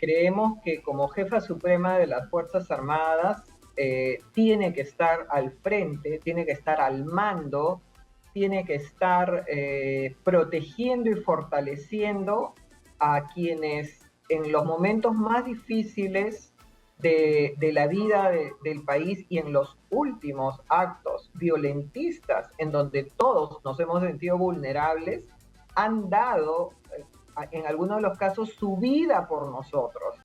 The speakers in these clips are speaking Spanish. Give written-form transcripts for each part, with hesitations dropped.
Creemos que como jefa suprema de las Fuerzas Armadas tiene que estar al frente, tiene que estar al mando, tiene que estar protegiendo y fortaleciendo a quienes en los momentos más difíciles de la vida del país y en los últimos actos violentistas en donde todos nos hemos sentido vulnerables, han dado en algunos de los casos su vida por nosotros.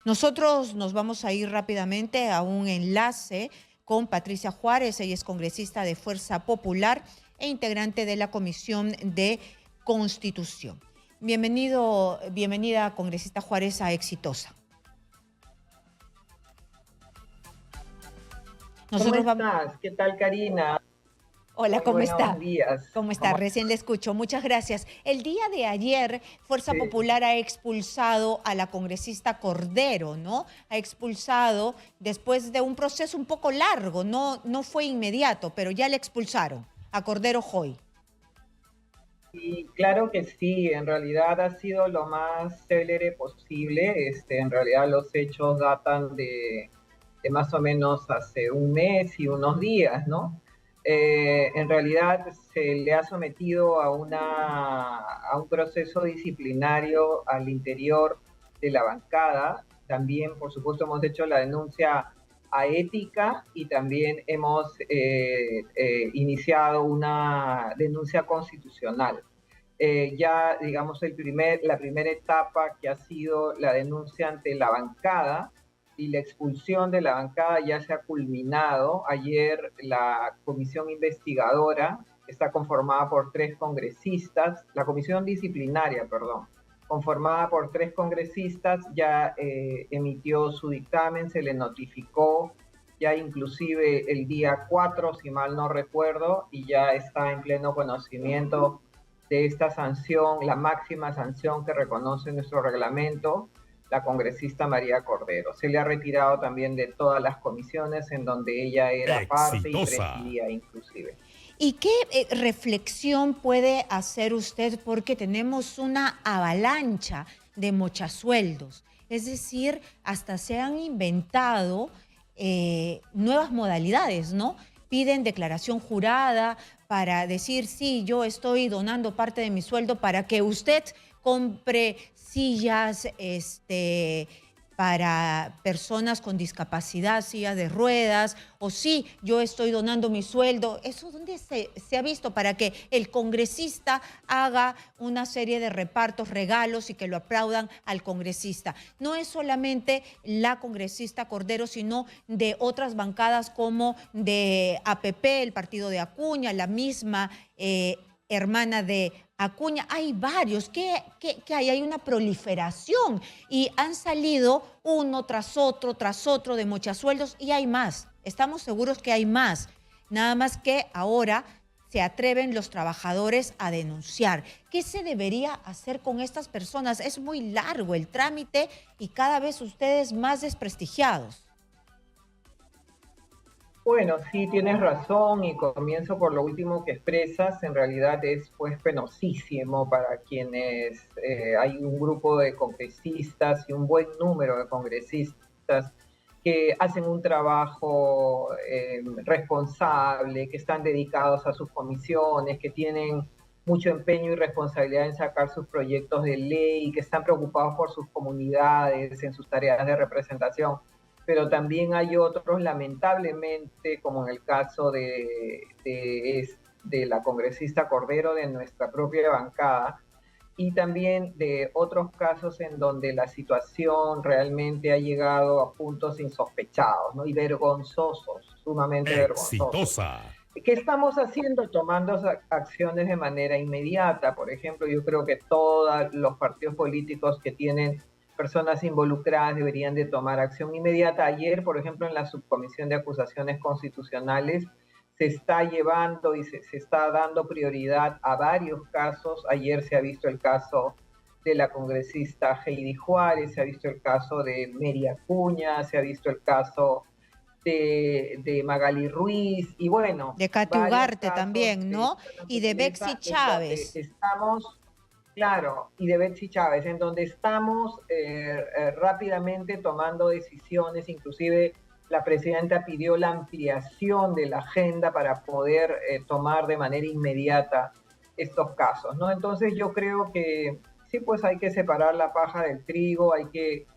Nosotros nos vamos a ir rápidamente a un enlace con Patricia Juárez. Ella es congresista de Fuerza Popular e integrante de la Comisión de Constitución. Bienvenida, congresista Juárez, a Exitosa. ¿Cómo estás? ¿Qué tal, Karina? Hola, ¿cómo está? Buenos días. ¿Cómo está? Recién le escucho. Muchas gracias. El día de ayer, Fuerza Popular ha expulsado a la congresista Cordero, ¿no? Ha expulsado después de un proceso un poco largo, no fue inmediato, pero ya le expulsaron a Cordero Joy. Y claro que sí, en realidad ha sido lo más célere posible. En realidad los hechos datan de más o menos hace un mes y unos días, ¿no? En realidad se le ha sometido a un proceso disciplinario al interior de la bancada. También, por supuesto, hemos hecho la denuncia a ética y también hemos iniciado una denuncia constitucional. Ya, digamos, la primera etapa que ha sido la denuncia ante la bancada y la expulsión de la bancada ya se ha culminado. Ayer la comisión investigadora está conformada por 3 congresistas, la comisión disciplinaria, perdón, conformada por 3 congresistas, ya emitió su dictamen, se le notificó ya inclusive el día 4, si mal no recuerdo, y ya está en pleno conocimiento de esta sanción, la máxima sanción que reconoce nuestro reglamento, la congresista María Cordero. Se le ha retirado también de todas las comisiones en donde ella era parte y presidía inclusive. ¿Y qué reflexión puede hacer usted? Porque tenemos una avalancha de mochasueldos. Es decir, hasta se han inventado nuevas modalidades, ¿no? Piden declaración jurada para decir, sí, yo estoy donando parte de mi sueldo para que usted compre sillas, para personas con discapacidad, silla de ruedas, o sí, yo estoy donando mi sueldo. ¿Eso dónde se ha visto? Para que el congresista haga una serie de repartos, regalos y que lo aplaudan al congresista. No es solamente la congresista Cordero, sino de otras bancadas como de APP, el partido de Acuña, la misma hermana de Acuña. Hay varios. ¿Qué hay? Hay una proliferación y han salido uno tras otro de mochasueldos y hay más. Estamos seguros que hay más. Nada más que ahora se atreven los trabajadores a denunciar. ¿Qué se debería hacer con estas personas? Es muy largo el trámite y cada vez ustedes más desprestigiados. Bueno, sí, tienes razón y comienzo por lo último que expresas. En realidad es pues penosísimo para quienes hay un grupo de congresistas y un buen número de congresistas que hacen un trabajo responsable, que están dedicados a sus comisiones, que tienen mucho empeño y responsabilidad en sacar sus proyectos de ley, que están preocupados por sus comunidades, en sus tareas de representación, pero también hay otros, lamentablemente, como en el caso de la congresista Cordero de nuestra propia bancada, y también de otros casos en donde la situación realmente ha llegado a puntos insospechados, ¿no? Y vergonzosos, sumamente vergonzosos. ¿Qué estamos haciendo? Tomando acciones de manera inmediata. Por ejemplo, yo creo que todos los partidos políticos que tienen personas involucradas deberían de tomar acción inmediata. Ayer, por ejemplo, en la Subcomisión de Acusaciones Constitucionales se está llevando y se está dando prioridad a varios casos. Ayer se ha visto el caso de la congresista Heidi Juárez, se ha visto el caso de Mary Acuña, se ha visto el caso de Magali Ruiz y bueno. De Katy Ugarte también, ¿no? Y de Bexy Chávez. Estamos Claro, y de Betsy Chávez, en donde estamos rápidamente tomando decisiones, inclusive la presidenta pidió la ampliación de la agenda para poder tomar de manera inmediata estos casos, ¿no? Entonces yo creo que sí, pues hay que separar la paja del trigo, hay que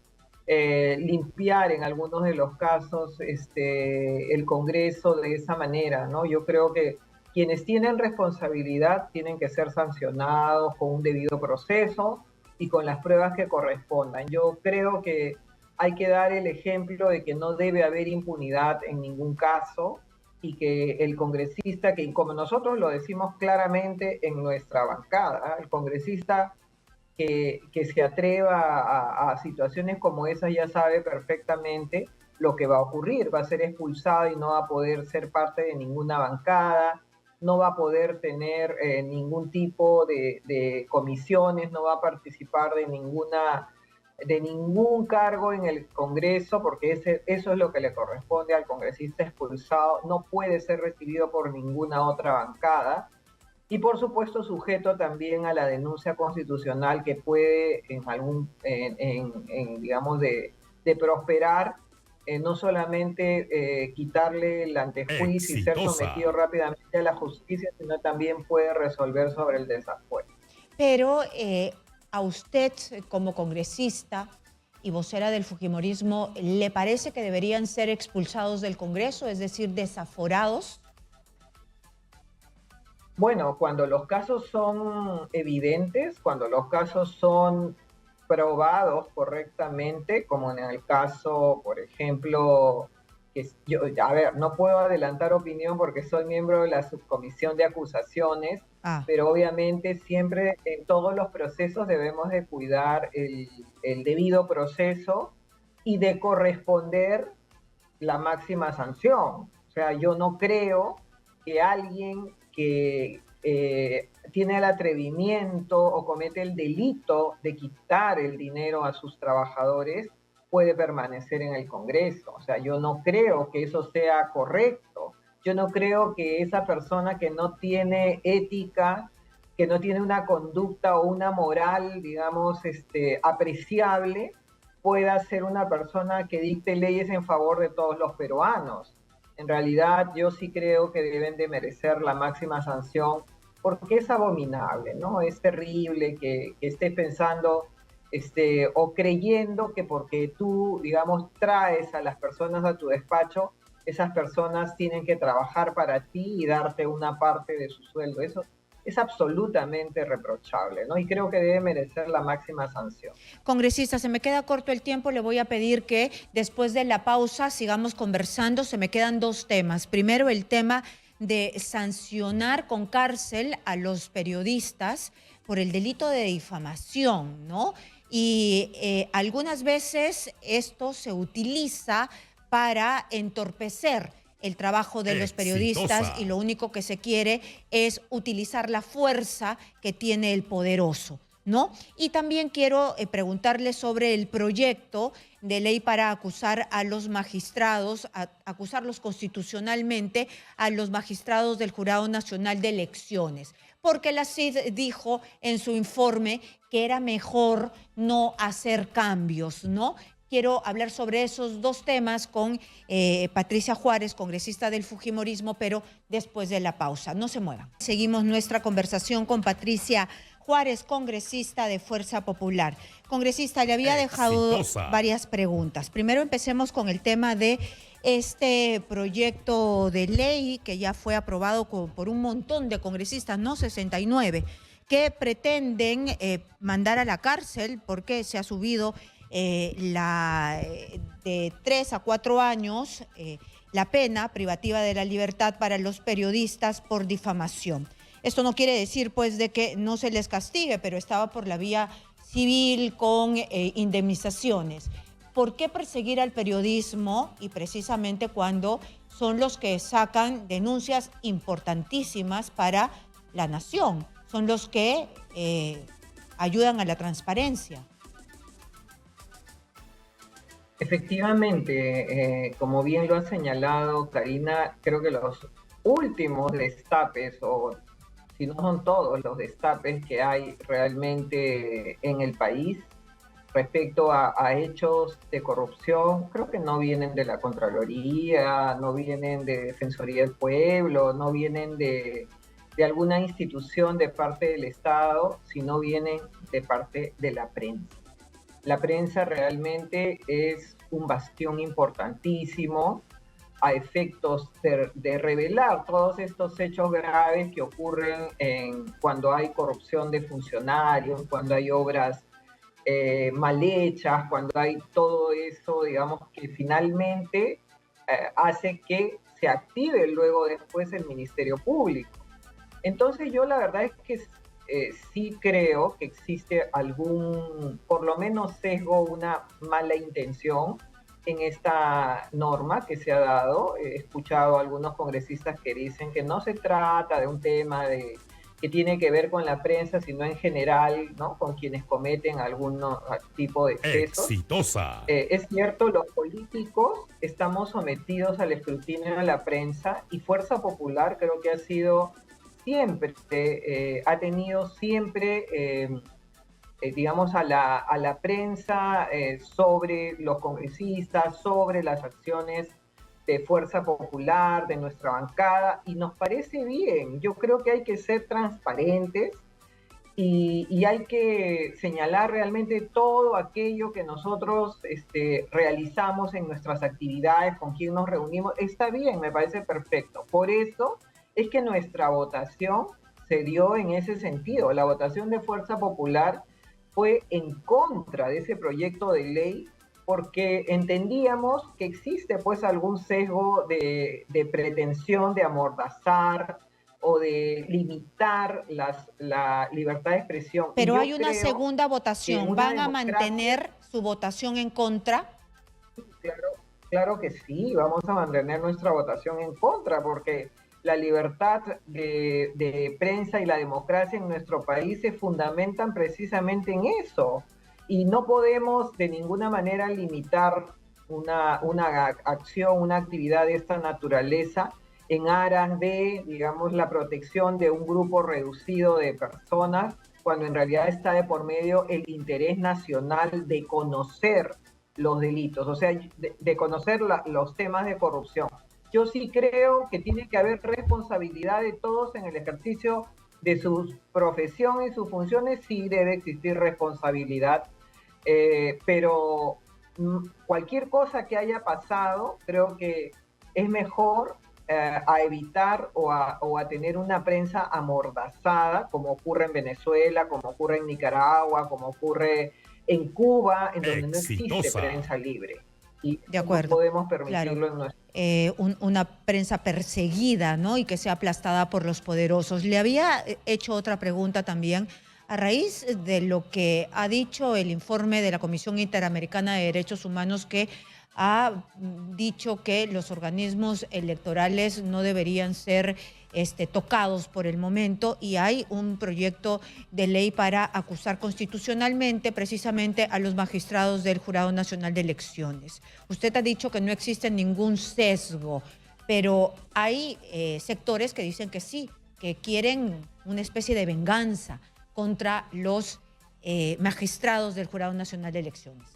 limpiar en algunos de los casos el Congreso de esa manera, ¿no? Yo creo que quienes tienen responsabilidad tienen que ser sancionados con un debido proceso y con las pruebas que correspondan. Yo creo que hay que dar el ejemplo de que no debe haber impunidad en ningún caso y que el congresista, que como nosotros lo decimos claramente en nuestra bancada, el congresista que se atreva a situaciones como esas ya sabe perfectamente lo que va a ocurrir. Va a ser expulsado y no va a poder ser parte de ninguna bancada, no va a poder tener ningún tipo de comisiones, no va a participar de ningún cargo en el Congreso, porque eso es lo que le corresponde al congresista expulsado, no puede ser recibido por ninguna otra bancada y por supuesto sujeto también a la denuncia constitucional que puede digamos, de prosperar, no solamente quitarle el antejuicio y ser sometido Exitosa. rápidamente a la justicia, sino también puede resolver sobre el desafuero. Pero a usted como congresista y vocera del Fujimorismo, ¿le parece que deberían ser expulsados del Congreso, es decir, desaforados? Bueno, cuando los casos son evidentes, cuando los casos son probados correctamente, como en el caso, por ejemplo, que yo, a ver, no puedo adelantar opinión porque soy miembro de la subcomisión de acusaciones, Ah, pero obviamente siempre en todos los procesos debemos de cuidar el debido proceso y de corresponder la máxima sanción. O sea, yo no creo que alguien que tiene el atrevimiento o comete el delito de quitar el dinero a sus trabajadores puede permanecer en el Congreso. O sea, yo no creo que eso sea correcto. Yo no creo que esa persona que no tiene ética, que no tiene una conducta o una moral, digamos, apreciable, pueda ser una persona que dicte leyes en favor de todos los peruanos. En realidad, yo sí creo que deben de merecer la máxima sanción porque es abominable, ¿no? Es terrible que estés pensando o creyendo que porque tú, digamos, traes a las personas a tu despacho, esas personas tienen que trabajar para ti y darte una parte de su sueldo. Eso es absolutamente reprochable, ¿no? Y creo que debe merecer la máxima sanción. congresista, se me queda corto el tiempo, le voy a pedir que después de la pausa sigamos conversando. Se me quedan dos temas. Primero, el tema de sancionar con cárcel a los periodistas por el delito de difamación, ¿no? Y algunas veces esto se utiliza para entorpecer el trabajo de los periodistas y lo Exitosa. único que se quiere es utilizar la fuerza que tiene el poderoso, ¿no? Y también quiero preguntarle sobre el proyecto de ley para acusar a los magistrados, acusarlos constitucionalmente a los magistrados del Jurado Nacional de Elecciones, porque la CID dijo en su informe que era mejor no hacer cambios, ¿no? Quiero hablar sobre esos dos temas con Patricia Juárez, congresista del Fujimorismo, pero después de la pausa. No se muevan. Seguimos nuestra conversación con Patricia Juárez, congresista de Fuerza Popular. Congresista, le había dejado Exitosa. varias preguntas. Primero empecemos con el tema de este proyecto de ley que ya fue aprobado por un montón de congresistas, no 69, que pretenden mandar a la cárcel porque se ha subido de 3 a 4 años la pena privativa de la libertad para los periodistas por difamación. Esto no quiere decir, pues, de que no se les castigue, pero estaba por la vía civil con indemnizaciones. ¿Por qué perseguir al periodismo y precisamente cuando son los que sacan denuncias importantísimas para la nación? Son los que ayudan a la transparencia. Efectivamente, como bien lo ha señalado Karina, creo que los últimos destapes o si no son todos los destapes que hay realmente en el país respecto a hechos de corrupción. Creo que no vienen de la Contraloría, no vienen de Defensoría del Pueblo, no vienen de alguna institución de parte del Estado, sino vienen de parte de la prensa. La prensa realmente es un bastión importantísimo a efectos de revelar todos estos hechos graves que ocurren cuando hay corrupción de funcionarios, cuando hay obras mal hechas, cuando hay todo eso, digamos, que finalmente hace que se active luego después el Ministerio Público. Entonces yo la verdad es que sí creo que existe algún, por lo menos sesgo, una mala intención en esta norma que se ha dado. He escuchado a algunos congresistas que dicen que no se trata de un tema que tiene que ver con la prensa, sino en general, ¿no? Con quienes cometen algún tipo de excesos. Exitosa. Es cierto, los políticos estamos sometidos al escrutinio de la prensa y Fuerza Popular creo que ha sido siempre, ha tenido siempre, digamos, a la prensa sobre los congresistas, sobre las acciones de Fuerza Popular, de nuestra bancada, y nos parece bien. Yo creo que hay que ser transparentes y hay que señalar realmente todo aquello que nosotros realizamos en nuestras actividades, con quién nos reunimos. Está bien, me parece perfecto. Por eso es que nuestra votación se dio en ese sentido. La votación de Fuerza Popular fue en contra de ese proyecto de ley porque entendíamos que existe pues algún sesgo de pretensión de amordazar o de limitar la libertad de expresión. Pero hay una segunda votación. ¿Van a mantener su votación en contra? Claro que sí, vamos a mantener nuestra votación en contra, porque la libertad de prensa y la democracia en nuestro país se fundamentan precisamente en eso. Y no podemos de ninguna manera limitar una acción, una actividad de esta naturaleza en aras de, digamos, la protección de un grupo reducido de personas, cuando en realidad está de por medio el interés nacional de conocer los delitos, o sea, de conocer los temas de corrupción. Yo sí creo que tiene que haber responsabilidad de todos en el ejercicio de su profesión y sus funciones, sí debe existir responsabilidad, pero cualquier cosa que haya pasado, creo que es mejor a evitar o a tener una prensa amordazada, como ocurre en Venezuela, como ocurre en Nicaragua, como ocurre en Cuba, en donde no existe prensa libre. Y de acuerdo, no podemos permitirlo claro. en nuestro una prensa perseguida, ¿no? Y que sea aplastada por los poderosos. Le había hecho otra pregunta también. A raíz de lo que ha dicho el informe de la Comisión Interamericana de Derechos Humanos, que ha dicho que los organismos electorales no deberían ser tocados por el momento, y hay un proyecto de ley para acusar constitucionalmente precisamente a los magistrados del Jurado Nacional de Elecciones. Usted ha dicho que no existe ningún sesgo, pero hay sectores que dicen que sí, que quieren una especie de venganza contra los magistrados del Jurado Nacional de Elecciones.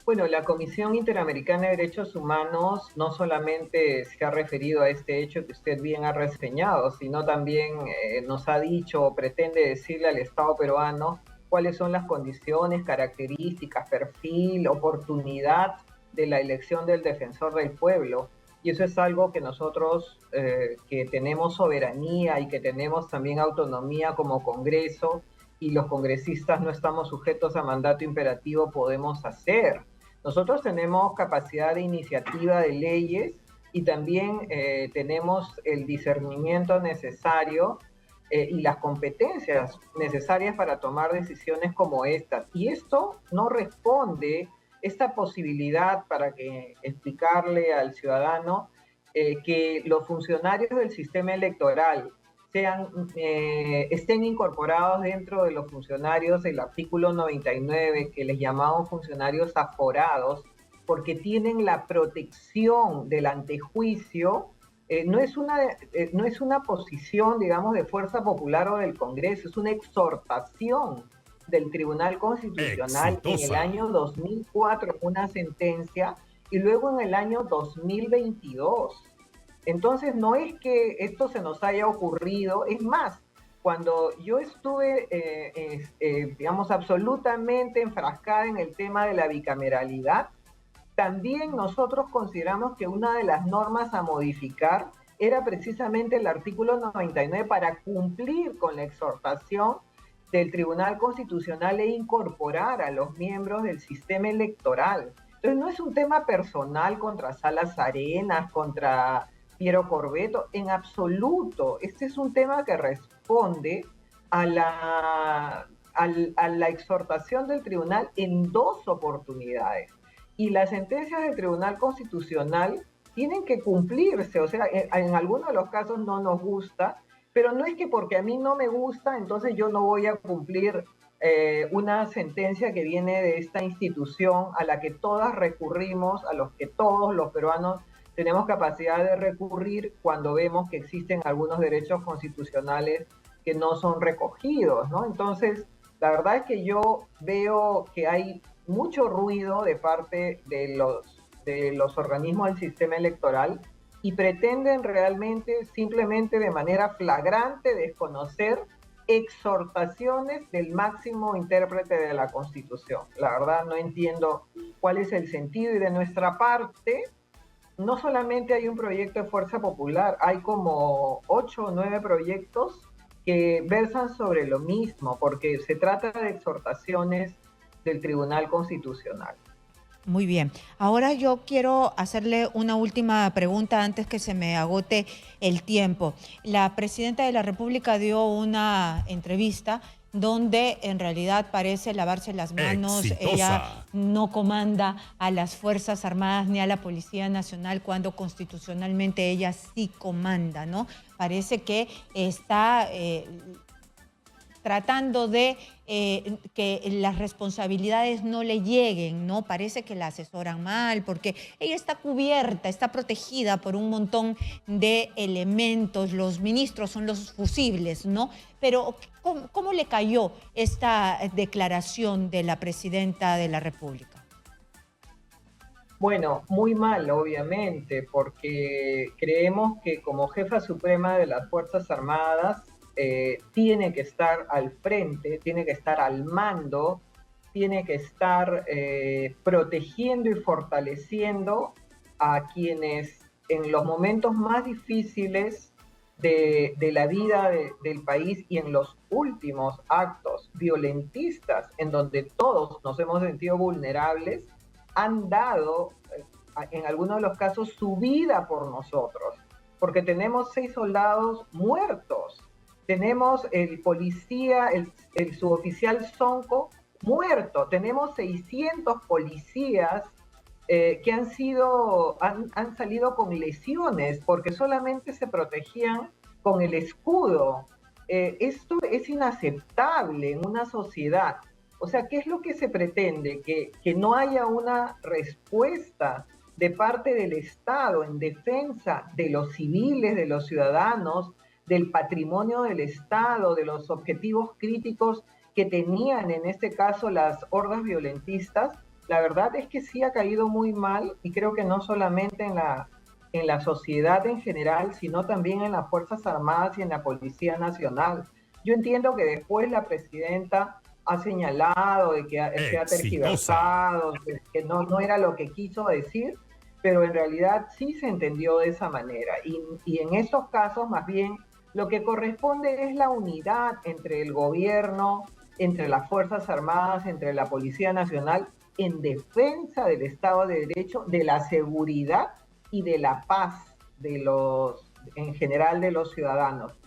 Bueno, la Comisión Interamericana de Derechos Humanos no solamente se ha referido a este hecho que usted bien ha reseñado, sino también nos ha dicho o pretende decirle al Estado peruano cuáles son las condiciones, características, perfil, oportunidad de la elección del defensor del pueblo. Y eso es algo que nosotros, que tenemos soberanía y que tenemos también autonomía como Congreso, y los congresistas no estamos sujetos a mandato imperativo, podemos hacer. Nosotros tenemos capacidad de iniciativa de leyes y también tenemos el discernimiento necesario y las competencias necesarias para tomar decisiones como estas. Y esto no responde, esta posibilidad para que explicarle al ciudadano que los funcionarios del sistema electoral estén incorporados dentro de los funcionarios del artículo 99, que les llamamos funcionarios aforados, porque tienen la protección del antejuicio no es una posición, digamos, de fuerza popular o del Congreso, es una exhortación del Tribunal Constitucional en el Exitosa. año 2004, una sentencia, y luego en el año 2022. Entonces, no es que esto se nos haya ocurrido, es más, cuando yo estuve, digamos, absolutamente enfrascada en el tema de la bicameralidad, también nosotros consideramos que una de las normas a modificar era precisamente el artículo 99 para cumplir con la exhortación del Tribunal Constitucional e incorporar a los miembros del sistema electoral. Entonces no es un tema personal contra Salas Arenas, contra Piero Corbeto, en absoluto. Este es un tema que responde a la exhortación del tribunal en dos oportunidades. Y las sentencias del Tribunal Constitucional tienen que cumplirse, o sea, en algunos de los casos no nos gusta, pero no es que porque a mí no me gusta, entonces yo no voy a cumplir una sentencia que viene de esta institución a la que todas recurrimos, a los que todos los peruanos tenemos capacidad de recurrir cuando vemos que existen algunos derechos constitucionales que no son recogidos, ¿no? Entonces, la verdad es que yo veo que hay mucho ruido de parte de los organismos del sistema electoral y pretenden realmente simplemente de manera flagrante desconocer exhortaciones del máximo intérprete de la Constitución. La verdad no entiendo cuál es el sentido, y de nuestra parte no solamente hay un proyecto de Fuerza Popular, hay como 8 o 9 proyectos que versan sobre lo mismo, porque se trata de exhortaciones del Tribunal Constitucional. Muy bien. Ahora yo quiero hacerle una última pregunta antes que se me agote el tiempo. La presidenta de la República dio una entrevista donde en realidad parece lavarse las manos. Exitosa. Ella no comanda a las Fuerzas Armadas ni a la Policía Nacional cuando constitucionalmente ella sí comanda, ¿no? Parece que está tratando de que las responsabilidades no le lleguen, ¿no? Parece que la asesoran mal, porque ella está cubierta, está protegida por un montón de elementos. Los ministros son los fusibles, ¿no? Pero ¿cómo le cayó esta declaración de la presidenta de la República? Bueno, muy mal, obviamente, porque creemos que como jefa suprema de las Fuerzas Armadas, tiene que estar al frente, tiene que estar al mando, tiene que estar protegiendo y fortaleciendo a quienes en los momentos más difíciles de la vida del país y en los últimos actos violentistas en donde todos nos hemos sentido vulnerables, han dado, en algunos de los casos, su vida por nosotros, porque tenemos 6 soldados muertos. Tenemos el policía, el suboficial Sonco muerto. Tenemos 600 policías que han salido con lesiones porque solamente se protegían con el escudo. Esto es inaceptable en una sociedad. O sea, ¿qué es lo que se pretende? Que no haya una respuesta de parte del Estado en defensa de los civiles, de los ciudadanos, del patrimonio del Estado, de los objetivos críticos que tenían en este caso las hordas violentistas. La verdad es que sí ha caído muy mal, y creo que no solamente en la sociedad en general, sino también en las Fuerzas Armadas y en la Policía Nacional. Yo entiendo que después la presidenta ha señalado de que se ha tergiversado, que no era lo que quiso decir, pero en realidad sí se entendió de esa manera. Y en estos casos, más bien, lo que corresponde es la unidad entre el gobierno, entre las Fuerzas Armadas, entre la Policía Nacional, en defensa del Estado de Derecho, de la seguridad y de la paz en general de los ciudadanos.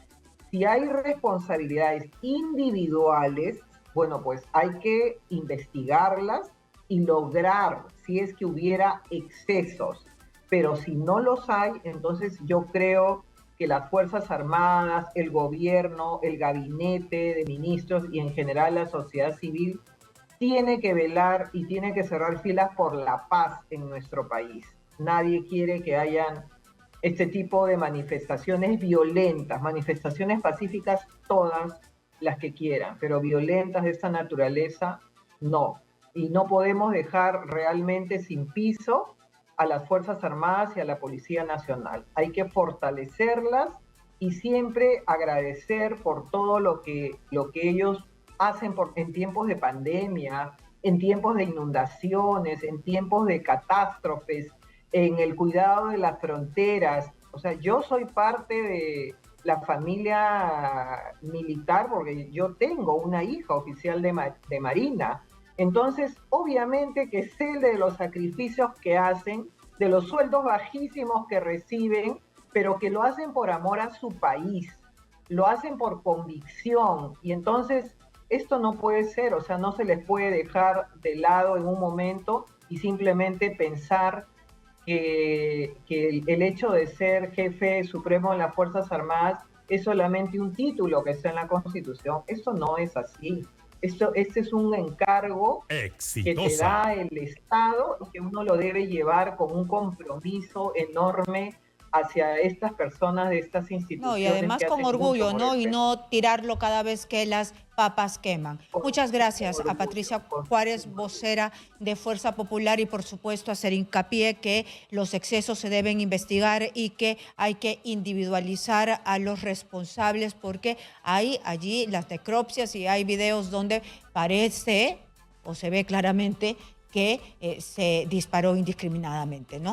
Si hay responsabilidades individuales, bueno, pues hay que investigarlas y lograr, si es que hubiera excesos. Pero si no los hay, entonces yo creo que las Fuerzas Armadas, el gobierno, el gabinete de ministros y en general la sociedad civil tiene que velar y tiene que cerrar filas por la paz en nuestro país. Nadie quiere que hayan este tipo de manifestaciones violentas, manifestaciones pacíficas todas las que quieran, pero violentas de esta naturaleza, no. Y no podemos dejar realmente sin piso a las Fuerzas Armadas y a la Policía Nacional. Hay que fortalecerlas y siempre agradecer por todo lo que ellos hacen en tiempos de pandemia, en tiempos de inundaciones, en tiempos de catástrofes, en el cuidado de las fronteras. O sea, yo soy parte de la familia militar porque yo tengo una hija oficial de Marina. Entonces, obviamente que sé de los sacrificios que hacen, de los sueldos bajísimos que reciben, pero que lo hacen por amor a su país, lo hacen por convicción. Y entonces, esto no puede ser, o sea, no se les puede dejar de lado en un momento y simplemente pensar que el hecho de ser jefe supremo de las Fuerzas Armadas es solamente un título que está en la Constitución. Eso no es así. Este es un encargo que te da el Estado y que uno lo debe llevar con un compromiso enorme hacia estas personas de estas No, y instituciones además que con hacen mucho orgullo, por ¿no? el Y país. no tirarlo cada vez que las papas queman. Muchas gracias Por a orgullo, Patricia Juárez, vocera de Fuerza Popular, y por supuesto hacer hincapié que los excesos se deben investigar y que hay que individualizar a los responsables, porque hay allí las necropsias y hay videos donde parece o se ve claramente que se disparó indiscriminadamente, ¿no?